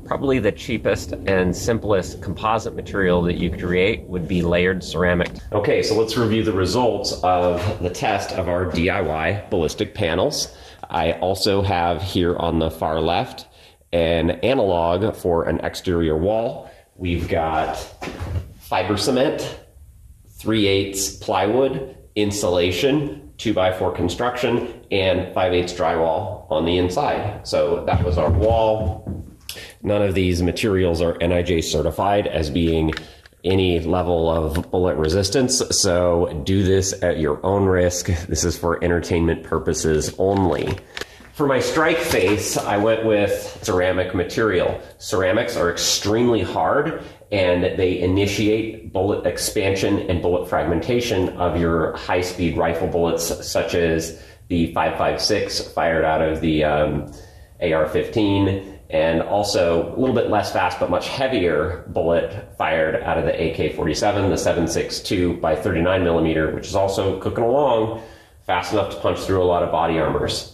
Probably the cheapest and simplest composite material that you could create would be layered ceramic. Okay, so let's review the results of the test of our DIY ballistic panels. I also have here on the far left an analog for an exterior wall. We've got fiber cement, 3/8 plywood, insulation, 2x4 construction, and 5/8 drywall on the inside. So that was our wall. None of these materials are NIJ certified as being any level of bullet resistance, so do this at your own risk. This is for entertainment purposes only. For my strike face, I went with ceramic material. Ceramics are extremely hard and they initiate bullet expansion and bullet fragmentation of your high-speed rifle bullets, such as the 5.56 fired out of the AR-15, and also a little bit less fast but much heavier bullet fired out of the AK-47, the 7.62 by 39 millimeter, which is also cooking along fast enough to punch through a lot of body armors.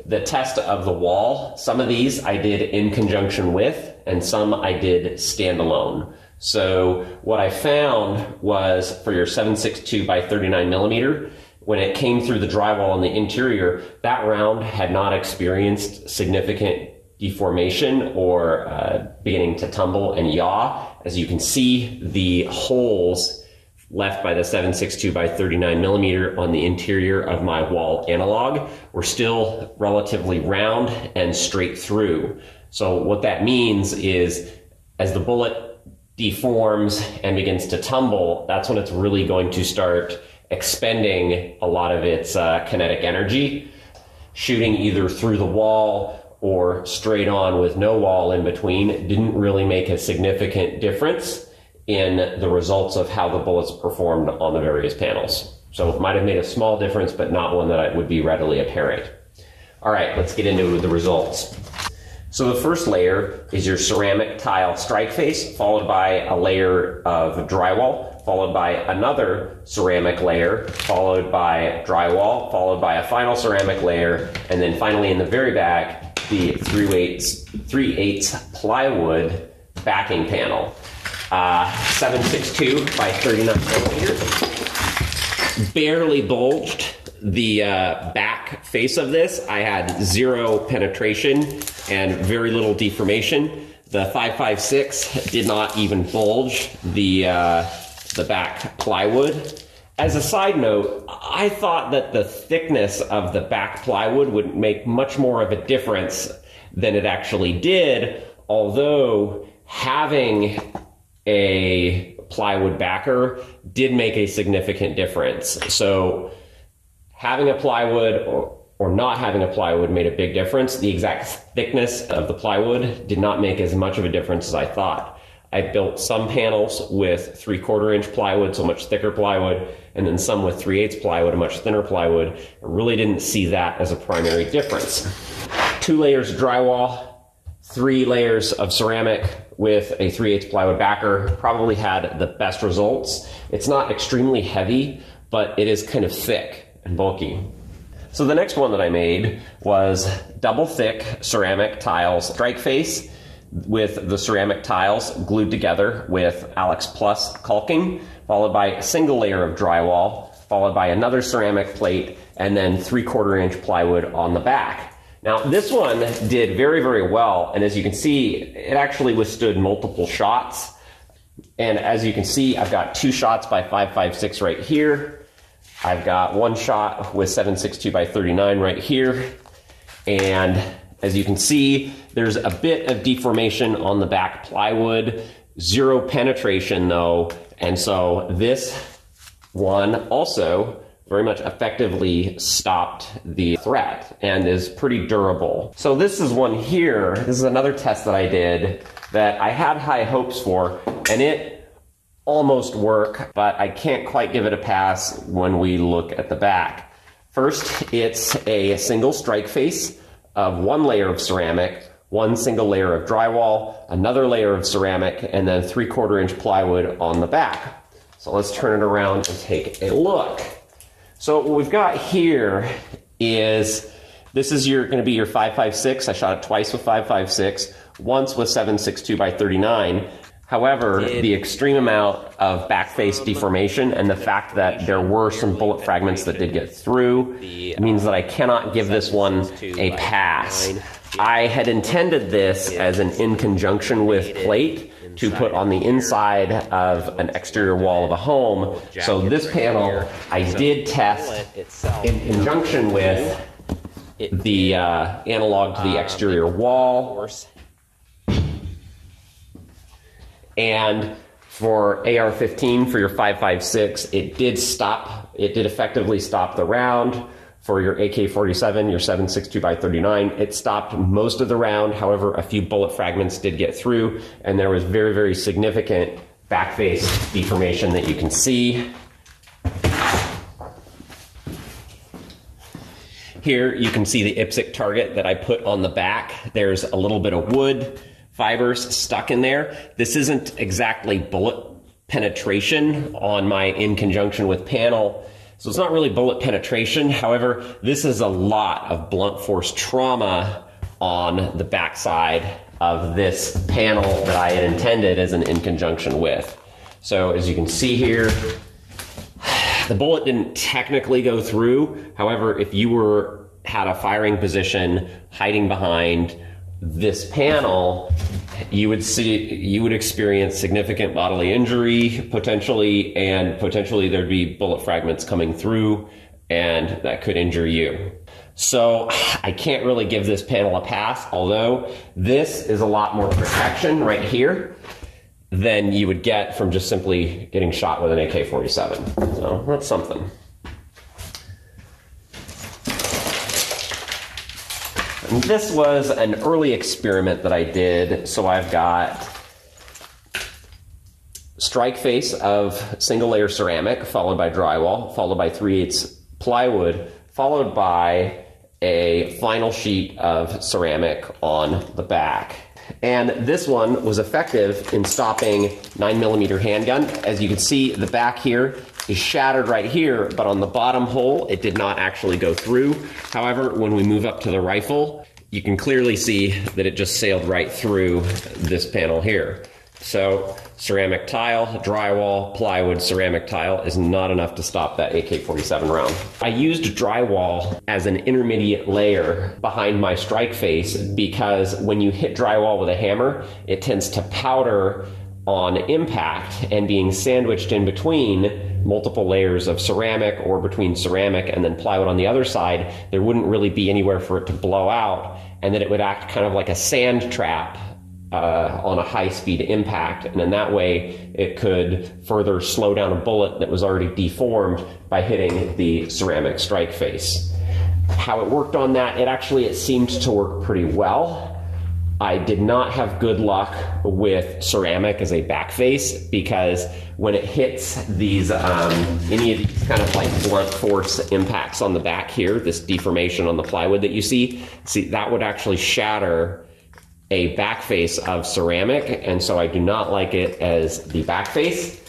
The test of the wall, some of these I did in conjunction with, and some I did standalone. So what I found was for your 7.62 by 39 millimeter, when it came through the drywall in the interior, that round had not experienced significant deformation or beginning to tumble and yaw. As you can see, the holes left by the 7.62 by 39 millimeter on the interior of my wall analog were still relatively round and straight through. So what that means is as the bullet deforms and begins to tumble, that's when it's really going to start expending a lot of its kinetic energy, shooting either through the wall or straight on with no wall in between. It didn't really make a significant difference in the results of how the bullets performed on the various panels. So it might have made a small difference, but not one that would be readily apparent. All right, let's get into the results. So the first layer is your ceramic tile strike face, followed by a layer of drywall, followed by another ceramic layer, followed by drywall, followed by a final ceramic layer, and then finally in the very back, the 3/8 plywood backing panel. 7.62 by 39 millimeters. Barely bulged the back face of this. I had zero penetration and very little deformation. The 5.56 did not even bulge the back plywood. As a side note, I thought that the thickness of the back plywood would make much more of a difference than it actually did, although having a plywood backer did make a significant difference. So having a plywood or not having a plywood made a big difference. The exact thickness of the plywood did not make as much of a difference as I thought. I built some panels with 3/4 inch plywood, so much thicker plywood, and then some with 3/8 plywood, a much thinner plywood. I really didn't see that as a primary difference. 2 layers of drywall, 3 layers of ceramic with a 3/8 plywood backer probably had the best results. It's not extremely heavy, but it is kind of thick and bulky. So the next one that I made was double thick ceramic tiles strike face with the ceramic tiles glued together with Alex Plus caulking, followed by a single layer of drywall, followed by another ceramic plate, and then 3/4 inch plywood on the back. Now this one did very, very well, and as you can see, it actually withstood multiple shots. And as you can see, I've got 2 shots by 5.56 right here. I've got 1 shot with 7.62 by 39 right here. And as you can see, there's a bit of deformation on the back plywood, 0 penetration though. And so this one also very much effectively stopped the threat and is pretty durable. So this is one here. This is another test that I did that I had high hopes for, and it almost worked, but I can't quite give it a pass when we look at the back. First, it's a single strike face of 1 layer of ceramic, 1 single layer of drywall, another layer of ceramic, and then 3/4 inch plywood on the back. So let's turn it around and take a look. So what we've got here is, this is going to be your 5.56. I shot it twice with 5.56. once with 7.62 by 39. However, the extreme amount of backface deformation and the fact that there were some bullet fragments that did get through means that I cannot give this one a pass. I had intended this as an in conjunction with plate to put on the inside of an exterior wall of a home. So this panel I did test in conjunction with the analog to the exterior wall. And for AR-15, for your 5.56, it did stop. It did effectively stop the round. For your AK-47, your 7.62 by 39, it stopped most of the round. However, a few bullet fragments did get through, and there was very, very significant backface deformation that you can see. Here you can see the IPSC target that I put on the back. There's a little bit of wood fibers stuck in there. This isn't exactly bullet penetration on my in conjunction with panel, so it's not really bullet penetration. However, this is a lot of blunt force trauma on the backside of this panel that I had intended as an in conjunction with. So as you can see here, the bullet didn't technically go through. However, if you had a firing position hiding behind this panel, you would experience significant bodily injury potentially, and potentially there'd be bullet fragments coming through, and that could injure you. So I can't really give this panel a pass, although this is a lot more protection right here than you would get from just simply getting shot with an AK-47. So that's something. And this was an early experiment that I did. So I've got strike face of single layer ceramic, followed by drywall, followed by 3/8 plywood, followed by a final sheet of ceramic on the back. And this one was effective in stopping 9mm handgun. As you can see, the back here is shattered right here, but on the bottom hole, it did not actually go through. However, when we move up to the rifle, you can clearly see that it just sailed right through this panel here. So ceramic tile, drywall, plywood, ceramic tile is not enough to stop that AK-47 round. I used drywall as an intermediate layer behind my strike face because when you hit drywall with a hammer, it tends to powder on impact, and being sandwiched in between multiple layers of ceramic or between ceramic and then plywood on the other side, there wouldn't really be anywhere for it to blow out, and then it would act kind of like a sand trap on a high-speed impact, and in that way it could further slow down a bullet that was already deformed by hitting the ceramic strike face. How it worked on that, it seemed to work pretty well. I did not have good luck with ceramic as a back face, because when it hits these any of these kind of like blunt force impacts on the back here, this deformation on the plywood that you see that would actually shatter a back face of ceramic, and so I do not like it as the back face,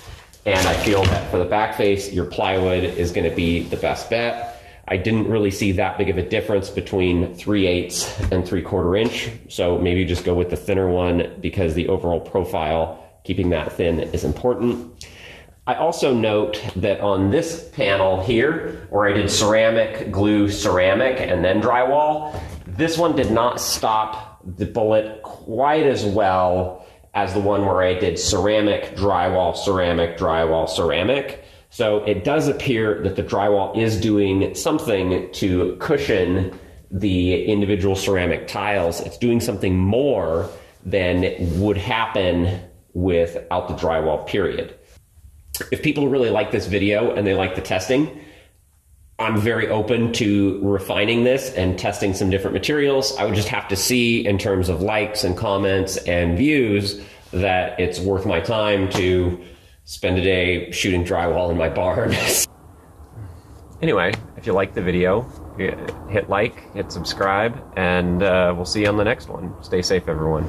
and I feel that for the back face your plywood is going to be the best bet. I didn't really see that big of a difference between 3/8 and 3/4 inch, so maybe just go with the thinner one because the overall profile, keeping that thin, is important. I also note that on this panel here, where I did ceramic, glue, ceramic, and then drywall, this one did not stop the bullet quite as well as the one where I did ceramic, drywall, ceramic, drywall, ceramic. So it does appear that the drywall is doing something to cushion the individual ceramic tiles. It's doing something more than would happen without the drywall, period. If people really like this video and they like the testing, I'm very open to refining this and testing some different materials. I would just have to see in terms of likes and comments and views that it's worth my time to spend a day shooting drywall in my barn. Anyway, if you like the video, hit like, hit subscribe, and we'll see you on the next one. Stay safe, everyone.